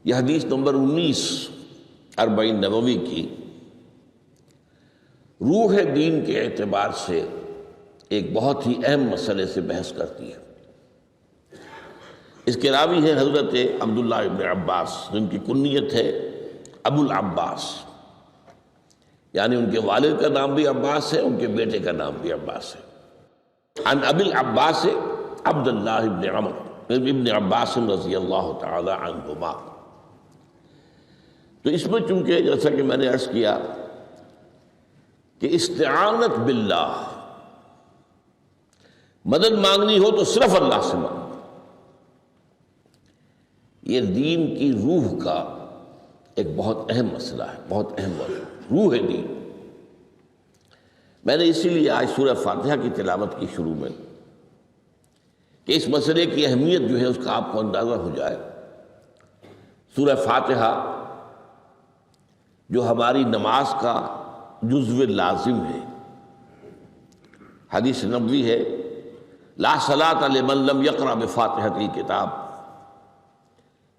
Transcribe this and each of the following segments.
یہ حدیث نمبر 19 40 نبوی کی روح دین کے اعتبار سے ایک بہت ہی اہم مسئلے سے بحث کرتی ہے۔ اس کے راوی ہیں حضرت عبداللہ ابن عباس، جن کی کنیت ہے ابو العباس، یعنی ان کے والد کا نام بھی عباس ہے، ان کے بیٹے کا نام بھی عباس ہے۔ عن ابی العباس عبداللہ ابن عمر ابن عباس رضی اللہ تعالی عنہما۔ تو اس میں چونکہ جیسا کہ میں نے عرض کیا کہ استعانت باللہ، مدد مانگنی ہو تو صرف اللہ سے مانگو، یہ دین کی روح کا ایک بہت اہم مسئلہ ہے، بہت اہم مسئلہ، روح دین۔ میں نے اسی لیے آج سورہ فاتحہ کی تلاوت کی شروع میں کہ اس مسئلے کی اہمیت جو ہے اس کا آپ کو اندازہ ہو جائے۔ سورہ فاتحہ جو ہماری نماز کا جزو لازم ہے، حدیث نبوی ہے لا صلاۃ لمن لم یقرأ بفاتحۃ الکتاب،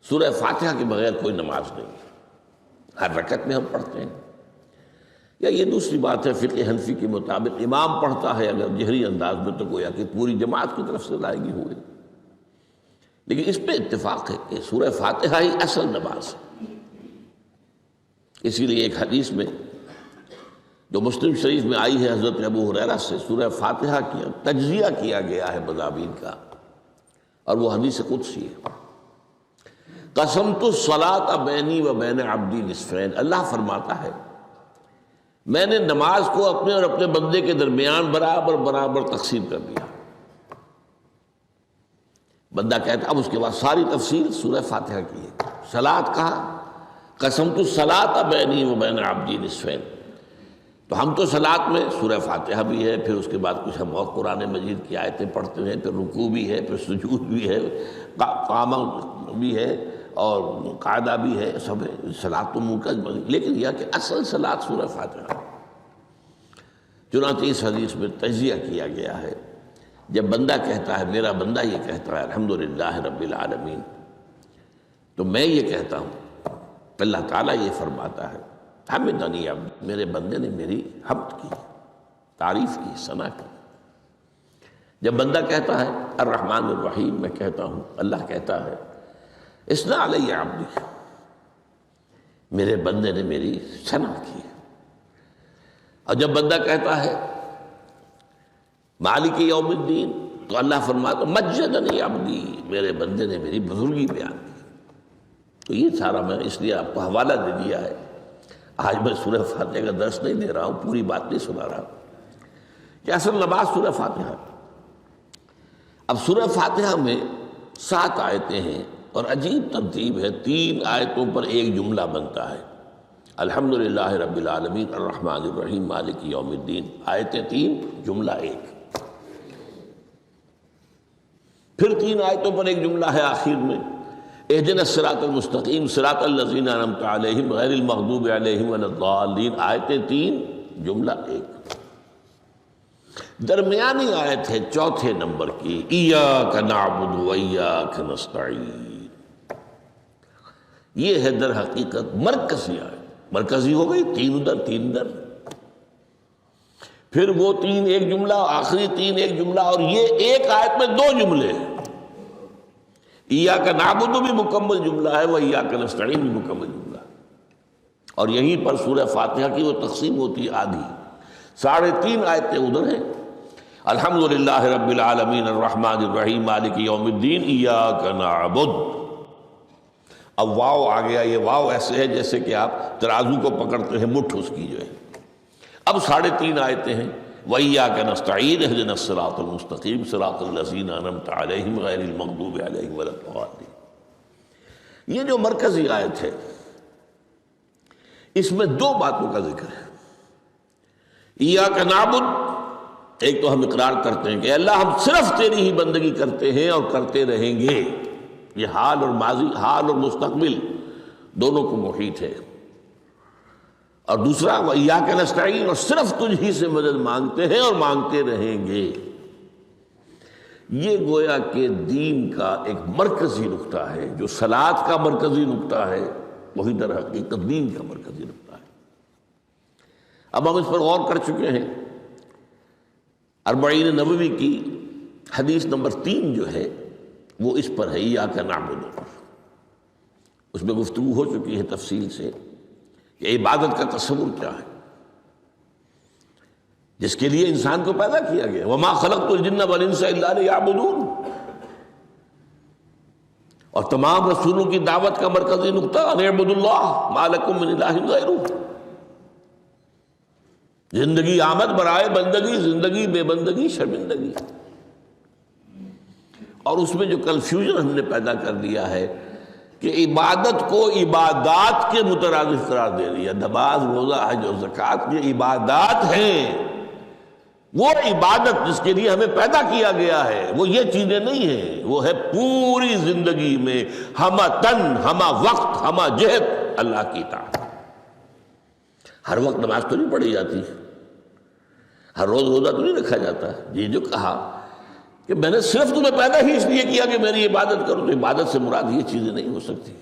سورہ فاتحہ کے بغیر کوئی نماز نہیں، ہر رکعت میں ہم پڑھتے ہیں۔ یا یہ دوسری بات ہے، فقہ حنفی کے مطابق امام پڑھتا ہے اگر جہری انداز میں تو گویا کہ پوری جماعت کی طرف سے ادائیگی ہوئی، لیکن اس پہ اتفاق ہے کہ سورہ فاتحہ ہی اصل نماز ہے۔ اسی لیے ایک حدیث میں جو مسلم شریف میں آئی ہے حضرت ابو ہریرہ سے، سورہ فاتحہ کی تجزیہ کیا گیا ہے مضامین کا، اور وہ حدیث قدسی ہے۔ قسمت الصلاۃ بینی و بین عبدی نصفین، اللہ فرماتا ہے میں نے نماز کو اپنے اور اپنے بندے کے درمیان برابر برابر تقسیم کر دیا۔ بندہ کہتا، اب اس کے بعد ساری تفصیل سورہ فاتحہ کی ہے۔ صلاۃ کہا قسمت الصلاۃ بینی و بین عبدی نصفین، تو ہم تو صلاۃ میں سورہ فاتحہ بھی ہے، پھر اس کے بعد کچھ ہم اور قرآن مجید کی آیتیں پڑھتے ہیں، پھر رکوع بھی ہے، پھر سجود بھی ہے، قیام بھی ہے اور قاعدہ بھی ہے، سب ہے صلاۃ تو منہ کا، لیکن یہ کہ اصل صلاۃ سورہ فاتحہ۔ چنانچہ اس حدیث میں تجزیہ کیا گیا ہے، جب بندہ کہتا ہے، میرا بندہ یہ کہتا ہے الحمدللہ رب العالمین، تو میں یہ کہتا ہوں، اللہ تعالیٰ یہ فرماتا ہے حمدنی عبدی، میرے بندے نے میری حمد کی، تعریف کی، ثنا کی۔ جب بندہ کہتا ہے الرحمن الرحیم، میں کہتا ہوں، اللہ کہتا ہے اثنا علی عبدی، میرے بندے نے میری ثنا کی۔ اور جب بندہ کہتا ہے مالک یوم الدین، تو اللہ فرماتا مجدنی عبدی، میرے بندے نے میری بزرگی بیان کی۔ تو یہ سارا میں اس لیے آپ کو حوالہ دے دیا ہے، آج میں سورہ فاتحہ کا درس نہیں دے رہا ہوں، پوری بات نہیں سنا رہا، کہ اصل نماز سورہ فاتحہ۔ اب سورہ فاتحہ میں 7 آیتیں ہیں، اور عجیب ترتیب ہے، 3 آیتوں پر ایک جملہ بنتا ہے، الحمدللہ رب العالمین الرحمن الرحیم مالک یوم الدین، آیتیں 3 جملہ 1۔ پھر 3 آیتوں پر ایک جملہ ہے آخر میں، اہدنا الصراط المستقیم صراط الذین انعمت علیہم غیر المغضوب علیہم ولا الضالین، آیتیں 3 جملہ 1۔ درمیانی آیت ہے 4 نمبر کی، ایاک نعبد و ایاک نستعین، یہ ہے در حقیقت مرکزی آیت، مرکزی ہو گئی، 3 ادھر 3 ادھر، پھر وہ 3 ایک جملہ، آخری 3 ایک جملہ، اور یہ ایک آیت میں 2 جملے ہیں۔ ایاک نعبد بھی مکمل جملہ ہے، وہ ایاک نستعین بھی مکمل جملہ ہے، اور یہیں پر سورہ فاتحہ کی وہ تقسیم ہوتی ہے آدھی، 3.5 آیتیں ادھر ہیں، الحمدللہ رب العالمین الرحمن الرحیم مالک یوم الدین ایاک نعبد۔ اب واو آ گیا، یہ واو ایسے ہے جیسے کہ آپ ترازو کو پکڑتے ہیں، مٹھ اس کی جو ہے۔ اب 3.5 آیتیں ہیں، وَإِيَّاكَ نَسْتَعِينُ اهْدِنَا الصِّرَاطَ الْمُسْتَقِيمَ صِرَاطَ الَّذِينَ أَنْعَمْتَ عَلَيْهِمْ غَيْرِ الْمَغْضُوبِ عَلَيْهِمْ وَلَا الضَّالِّينَ۔ یہ جو مرکزی آیت ہے، اس میں 2 باتوں کا ذکر ہے۔ ایاک نعبد، ایک تو ہم اقرار کرتے ہیں کہ اللہ ہم صرف تیری ہی بندگی کرتے ہیں اور کرتے رہیں گے، یہ حال اور ماضی، حال اور مستقبل دونوں کو محیط ہے۔ اور دوسرا وَإِيَّاكَ نَسْتَعِينُ، اور صرف تجھ ہی سے مدد مانگتے ہیں اور مانگتے رہیں گے۔ یہ گویا کہ دین کا ایک مرکزی نقطہ ہے، جو صلاۃ کا مرکزی نقطہ ہے وہی در حقیقت دین کا مرکزی نقطہ ہے۔ اب ہم اس پر غور کر چکے ہیں۔ 40 نبوی کی حدیث نمبر 3 جو ہے وہ اس پر ہے، ایاک نعبد۔ اس میں گفتگو ہو چکی ہے تفصیل سے کہ عبادت کا تصور کیا ہے، جس کے لیے انسان کو پیدا کیا گیا۔ وما خلقت الجن والانس الا لیعبدون، اور تمام رسولوں کی دعوت کا مرکزی نقطہ ان اعبدوا اللہ ما لکم من الہ غیرہ۔ زندگی آمد برائے بندگی، زندگی بے بندگی شرمندگی۔ اور اس میں جو کنفیوژن ہم نے پیدا کر دیا ہے کہ عبادت کو عبادات کے مترادف قرار دے دیا۔ نماز، روزہ، حج اور زکوٰۃ یہ عبادات ہیں، وہ عبادت جس کے لیے ہمیں پیدا کیا گیا ہے وہ یہ چیزیں نہیں ہیں، وہ ہے پوری زندگی میں ہمہ تن، ہمہ وقت، ہمہ جہت اللہ کی اطاعت۔ ہر وقت نماز تو نہیں پڑھی جاتی، ہر روز روزہ تو نہیں رکھا جاتا۔ یہ جو کہا کہ میں نے صرف تمہیں پیدا ہی اس لیے کیا کہ میری عبادت کرو، تو عبادت سے مراد یہ چیزیں نہیں ہو سکتی۔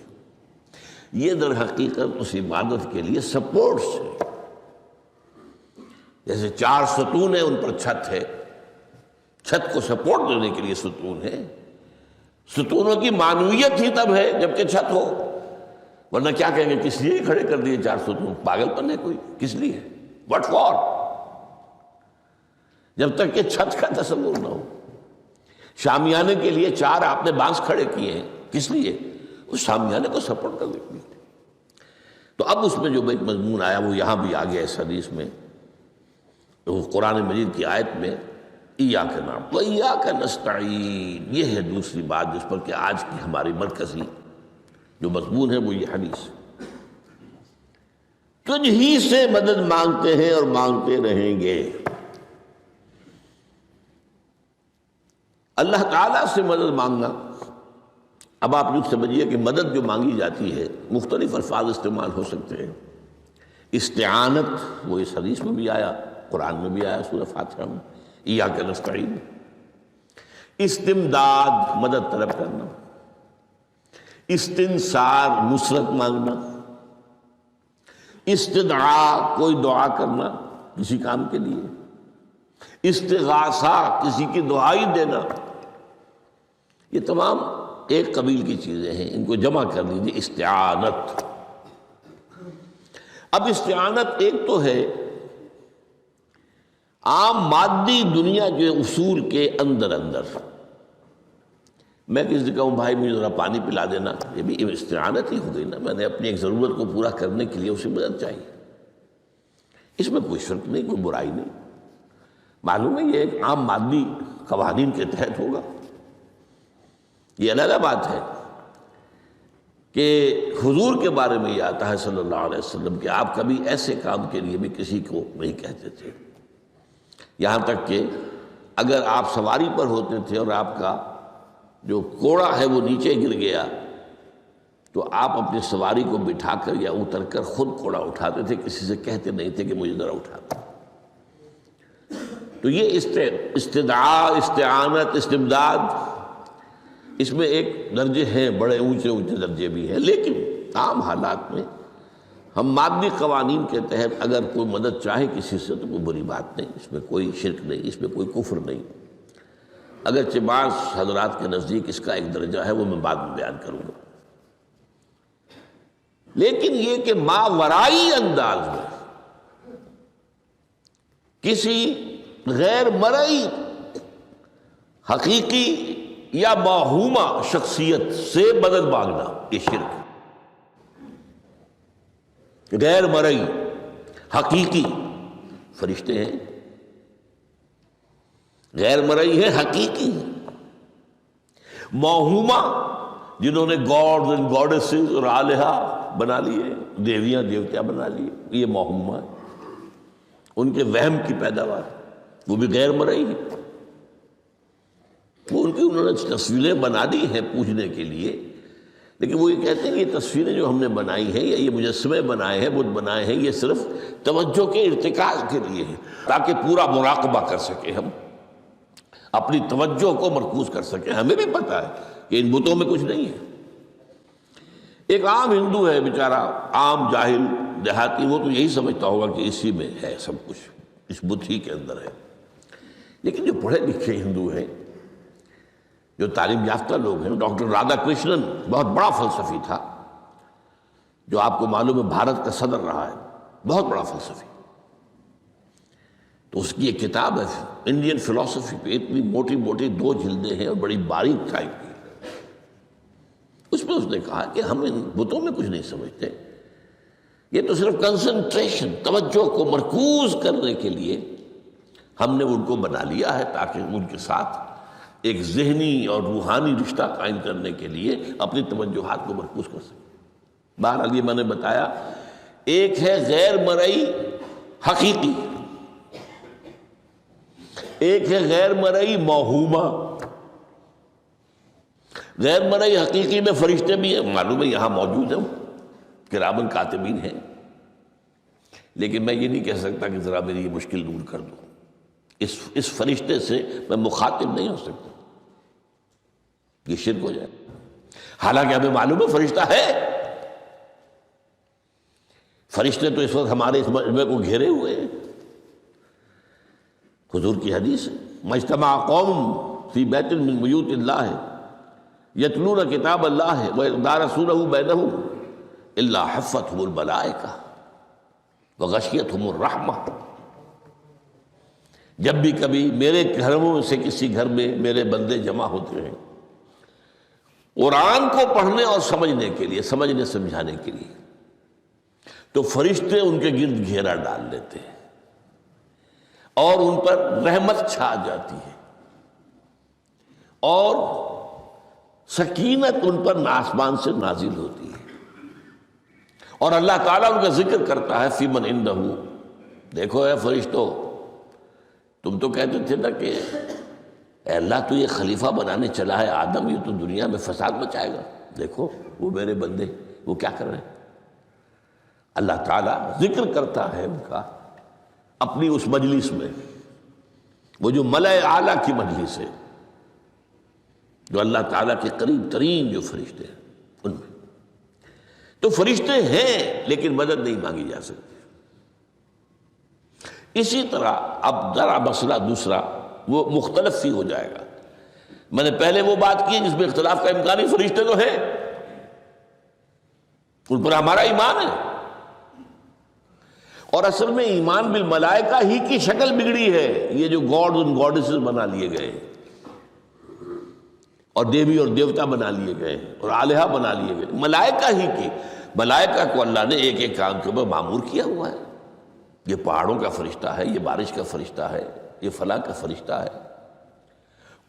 یہ در حقیقت اس عبادت کے لیے سپورٹس ہے، جیسے 4 ستون ہیں ان پر چھت ہے، چھت کو سپورٹ دینے کے لیے ستون ہے۔ ستونوں کی معنویت ہی تب ہے جبکہ چھت ہو، ورنہ کیا کہیں گے کس لیے کھڑے کر دیے 4 ستون، پاگل پن ہے کوئی، کس لیے، واٹ فار؟ جب تک کہ چھت کا تصور نہ ہو۔ شامیانے کے لیے 4 آپ نے بانس کھڑے کیے ہیں، کس لیے؟ اس شامیانے کو سپورٹ کرنے کے لیے۔ تو اب اس میں جو ایک مضمون آیا وہ یہاں بھی آ گیا اس حدیث میں، تو قرآن مجید کی آیت میں ایاک نعبد و ایاک نستعین، یہ ہے دوسری بات جس پر کہ آج کی ہماری مرکزی جو مضمون ہے وہ یہ حدیث۔ تجھ ہی سے مدد مانگتے ہیں اور مانگتے رہیں گے۔ اللہ تعالیٰ سے مدد مانگنا، اب آپ یوں سمجھیے کہ مدد جو مانگی جاتی ہے مختلف الفاظ استعمال ہو سکتے ہیں۔ استعانت وہ اس حدیث میں بھی آیا، قرآن میں بھی آیا سورہ فاتحہ میں، ایاک نستعین۔ استمداد مدد طلب کرنا، استنصار نصرت مانگنا، استدعاء کوئی دعا کرنا کسی کام کے لیے، استغاثہ کسی کی دعائی دینا، یہ تمام ایک قبیل کی چیزیں ہیں، ان کو جمع کر لیجیے استعانت۔ اب استعانت ایک تو ہے عام مادی دنیا کے اصول کے اندر، میں کسی سے کہوں بھائی مجھے ذرا پانی پلا دینا، یہ بھی استعانت ہی ہو گئی نا، میں نے اپنی ایک ضرورت کو پورا کرنے کے لیے اسے مدد چاہیے، اس میں کوئی شرک نہیں، کوئی برائی نہیں۔ معلوم ہے یہ ایک عام مادی قوانین کے تحت ہوگا۔ یہ علیحدہ بات ہے کہ حضور کے بارے میں یہ آتا ہے صلی اللہ علیہ وسلم کہ آپ کبھی ایسے کام کے لیے بھی کسی کو نہیں کہتے تھے، یہاں تک کہ اگر آپ سواری پر ہوتے تھے اور آپ کا جو کوڑا ہے وہ نیچے گر گیا تو آپ اپنی سواری کو بٹھا کر یا اتر کر خود کوڑا اٹھاتے تھے، کسی سے کہتے نہیں تھے کہ مجھے ذرا اٹھا دو۔ تو یہ استدعاء، استعانت، استمداد، اس میں ایک درجے ہیں، بڑے اونچے درجے بھی ہیں، لیکن عام حالات میں ہم مادی قوانین کے تحت اگر کوئی مدد چاہے کسی سے تو کوئی بری بات نہیں، اس میں کوئی شرک نہیں، اس میں کوئی کفر نہیں، اگرچہ بعض حضرات کے نزدیک اس کا ایک درجہ ہے وہ میں بعد میں بیان کروں گا۔ لیکن یہ کہ ماورائی انداز میں کسی غیر مرئی حقیقی یا موہومہ شخصیت سے مدد مانگنا یہ شرک ہے۔ غیر مرئی حقیقی فرشتے ہیں، غیر مرئی ہے حقیقی ہے، موہومہ جنہوں نے گاڈز اینڈ گاڈیسز اور آلہہ بنا لیے، دیویاں دیوتیاں بنا لیے، یہ موہومہ ہے، ان کے وہم کی پیداوار، وہ بھی غیر مرئی ہے، وہ انہوں نے تصویریں بنا دی ہیں پوجنے کے لیے، لیکن وہ یہ کہتے ہیں کہ یہ تصویریں جو ہم نے بنائی ہیں یا یہ مجسمے بنائے ہیں، بت بنائے ہیں، یہ صرف توجہ کے ارتکاز کے لیے ہے تاکہ پورا مراقبہ کر سکیں ہم، اپنی توجہ کو مرکوز کر سکیں. ہمیں بھی پتا ہے کہ ان بتوں میں کچھ نہیں ہے. ایک عام ہندو ہے بیچارہ، عام جاہل دیہاتی، وہ تو یہی سمجھتا ہوگا کہ اسی میں ہے سب کچھ، اس بت ہی کے اندر ہے. لیکن جو پڑھے لکھے ہندو ہیں، جو تعلیم یافتہ لوگ ہیں، ڈاکٹر رادھا کرشنن بہت بڑا فلسفی تھا، جو آپ کو معلوم ہے بھارت کا صدر رہا ہے، بہت بڑا فلسفی. تو اس کی ایک کتاب ہے انڈین فلسفی پہ، اتنی موٹی موٹی 2 جلدیں ہیں اور بڑی باریک ٹائپ کی. اس میں اس نے کہا کہ ہم ان بتوں میں کچھ نہیں سمجھتے، یہ تو صرف کنسنٹریشن، توجہ کو مرکوز کرنے کے لیے ہم نے ان کو بنا لیا ہے، تاکہ ان کے ساتھ ایک ذہنی اور روحانی رشتہ قائم کرنے کے لیے اپنی توجہات کو مرکوز کر سکیں. بہرحال یہ میں نے بتایا، ایک ہے غیر مرئی حقیقی، ایک ہے غیر مرئی موہومہ. غیر مرئی حقیقی میں فرشتے بھی ہیں، معلوم ہے یہاں موجود ہیں، کرامن کاتبین ہیں، لیکن میں یہ نہیں کہہ سکتا کہ ذرا میری یہ مشکل دور کر دو. اس فرشتے سے میں مخاطب نہیں ہو سکتا، یہ شرک ہو جائے. حالانکہ ہمیں معلوم ہے فرشتہ ہے. فرشتے تو اس وقت ہمارے اس مجمع کو گھیرے ہوئے ہیں. حضور کی حدیث ہے، مجتمع قوم فی بیت من بیوت اللہ یتلون کتاب اللہ ویدارسونہ بینہم الا حفتہم الملائکہ وغشیتہم الرحمہ. جب بھی کبھی میرے گھروں سے کسی گھر میں میرے بندے جمع ہوتے ہیں قرآن کو پڑھنے اور سمجھنے کے لیے، سمجھنے سمجھانے کے لیے، تو فرشتے ان کے گرد گھیرا ڈال لیتے ہیں اور ان پر رحمت چھا جاتی ہے اور سکینت ان پر آسمان سے نازل ہوتی ہے. اور اللہ تعالیٰ ان کا ذکر کرتا ہے فی من عندہ. دیکھو اے فرشتو، تم تو کہتے تھے نا کہ اے اللہ تو یہ خلیفہ بنانے چلا ہے آدم، یہ تو دنیا میں فساد مچائے گا. دیکھو وہ میرے بندے وہ کیا کر رہے ہیں. اللہ تعالیٰ ذکر کرتا ہے ان کا اپنی اس مجلس میں، وہ جو ملائے اعلیٰ کی مجلس ہے، جو اللہ تعالیٰ کے قریب ترین جو فرشتے ہیں ان میں. تو فرشتے ہیں لیکن مدد نہیں مانگی جا سکتی. اسی طرح اب ذرا مسئلہ دوسرا وہ مختلف ہی ہو جائے گا. میں نے پہلے وہ بات کی جس میں اختلاف کا امکان ہے، فرشتے تو ہیں، ان پر ہمارا ایمان ہے، اور اصل میں ایمان بالملائکہ ہی کی شکل بگڑی ہے. یہ جو گاڈز اور گاڈیسز بنا لیے گئے اور دیوی اور دیوتا بنا لیے گئے اور آلہہ بنا لیے گئے، ملائکہ ہی کی. ملائکہ کو اللہ نے ایک ایک کام کے اوپر معمور کیا ہوا ہے. یہ پہاڑوں کا فرشتہ ہے، یہ بارش کا فرشتہ ہے، یہ فلاں کا فرشتہ ہے.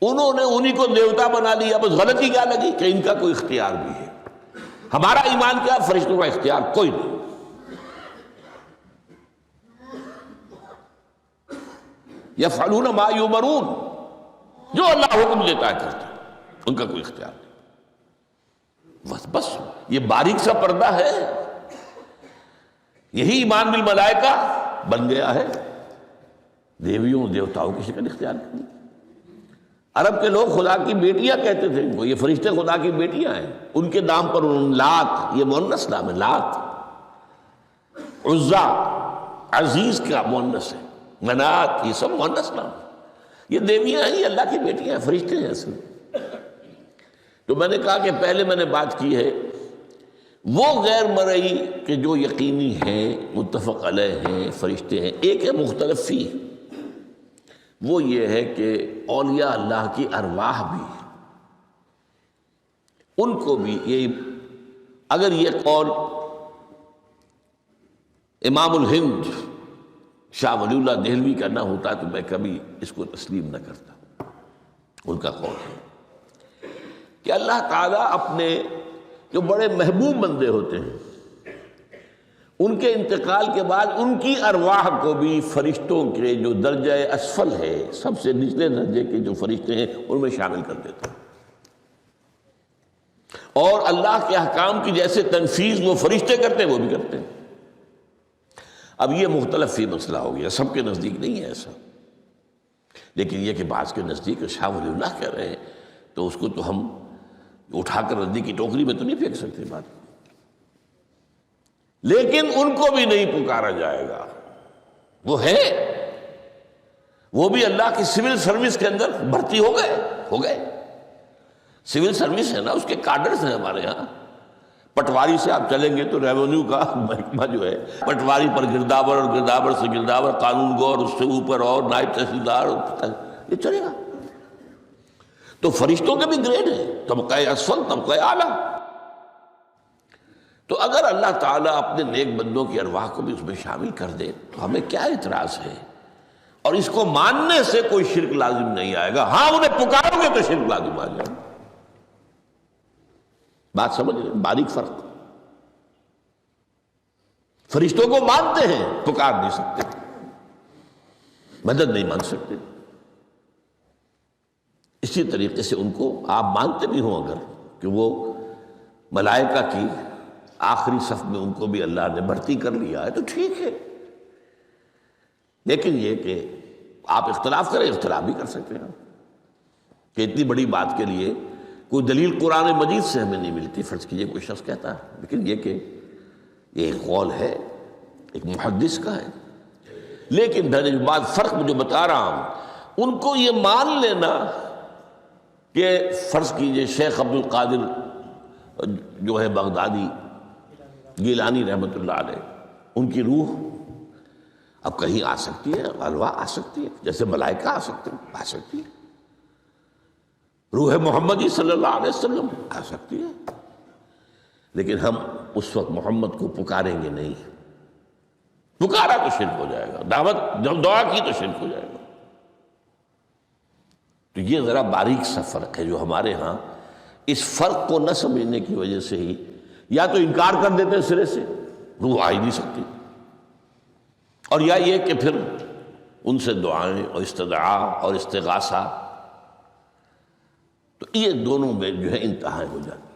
انہوں نے انہی کو دیوتا بنا لیا. بس غلطی کیا لگی کہ ان کا کوئی اختیار بھی ہے. ہمارا ایمان کیا؟ فرشتوں کا اختیار کوئی نہیں. یفعلون ما یؤمرون، جو اللہ حکم دیتا ہے کرتے ہیں، ان کا کوئی اختیار نہیں. بس یہ باریک سا پردہ ہے. یہی ایمان بالملائکہ بن گیا ہے. دیویوں دیوتاؤں کی شکل اختیار کرنی. عرب کے لوگ خدا کی بیٹیاں کہتے تھے وہ، یہ فرشتے خدا کی بیٹیاں ہیں. ان کے نام پر لات، یہ مؤنث نام ہے، لات. عزا عزیز کا مؤنث ہے، منات یہ سب مؤنث نام. یہ دیویاں ہیں، یہ اللہ کی بیٹیاں ہیں، فرشتے ہیں اصل. تو میں نے کہا کہ پہلے میں نے بات کی ہے وہ غیر مرئی کہ جو یقینی ہیں، متفق علیہ ہیں، فرشتے ہیں. ایک ہے مختلف فی، وہ یہ ہے کہ اولیاء اللہ کی ارواح بھی، ان کو بھی یہ، اگر یہ قول امام الہند شاہ ولی اللہ دہلوی کا نہ ہوتا تو میں کبھی اس کو تسلیم نہ کرتا. ان کا قول ہے کہ اللہ تعالیٰ اپنے جو بڑے محبوب بندے ہوتے ہیں ان کے انتقال کے بعد ان کی ارواح کو بھی فرشتوں کے جو درجہ اسفل ہے، سب سے نچلے درجے کے جو فرشتے ہیں، ان میں شامل کر دیتا ہے. اور اللہ کے احکام کی جیسے تنفیذ وہ فرشتے کرتے ہیں وہ بھی کرتے ہیں. اب یہ مختلف فی مسئلہ ہو گیا، سب کے نزدیک نہیں ہے ایسا. لیکن یہ کہ بعض کے نزدیک شاہ ولی اللہ کہہ رہے ہیں تو اس کو تو ہم اٹھا کر ردی کی ٹوکری میں تو نہیں پھینک سکتے بات. لیکن ان کو بھی نہیں پکارا جائے گا. وہ ہے، وہ بھی اللہ کی سول سروس کے اندر بھرتی ہو گئے. سول سروس ہے نا، اس کے کارڈرز ہیں ہمارے ہاں. پٹواری سے آپ چلیں گے تو ریونیو کا محکمہ جو ہے، پٹواری پر گرداور اور گرداور سے گرداور، قانون گو اور اس سے اوپر اور نائب تحصیلدار، یہ چلے گا. تو فرشتوں کے بھی گریڈ ہیں، طبقہ اسفل، طبقہ اعلیٰ. تو اگر اللہ تعالیٰ اپنے نیک بندوں کی ارواح کو بھی اس میں شامل کر دے تو ہمیں کیا اعتراض ہے؟ اور اس کو ماننے سے کوئی شرک لازم نہیں آئے گا. ہاں انہیں پکارو گے تو شرک لازم آ جائے گا. بات سمجھ رہے؟ باریک فرق. فرشتوں کو مانتے ہیں، پکار نہیں سکتے، مدد نہیں مان سکتے. اسی طریقے سے ان کو آپ مانتے بھی ہوں اگر کہ وہ ملائکہ کی آخری صف میں ان کو بھی اللہ نے بھرتی کر لیا ہے تو ٹھیک ہے. لیکن یہ کہ آپ اختلاف کریں، اختلاف بھی کر سکتے ہیں کہ اتنی بڑی بات کے لیے کوئی دلیل قرآن مجید سے ہمیں نہیں ملتی. فرض کیجئے کوئی شخص کہتا ہے، لیکن یہ کہ یہ ایک قول ہے، ایک محدث کا ہے. لیکن درجے بعد فرق جو بتا رہا ہوں، ان کو یہ مان لینا کہ فرض کیجئے شیخ عبد القادر جو ہے بغدادی گیلانی رحمۃ اللہ علیہ، ان کی روح اب کہیں آ سکتی ہے، الوا آ سکتی ہے، جیسے ملائکہ آ سکتے ہیں، آ سکتی ہے. روح محمدی صلی اللہ علیہ وسلم آ سکتی ہے. لیکن ہم اس وقت محمد کو پکاریں گے نہیں. پکارا تو شرک ہو جائے گا، دعوت جب دعا کی تو شرک ہو جائے گا. تو یہ ذرا باریک سا فرق ہے جو ہمارے ہاں اس فرق کو نہ سمجھنے کی وجہ سے ہی یا تو انکار کر دیتے ہیں سرے سے، روح آ ہی نہیں سکتی، اور یا یہ کہ پھر ان سے دعائیں اور استدعا اور استغاثہ، تو یہ دونوں میں جو ہے انتہا ہو جاتی.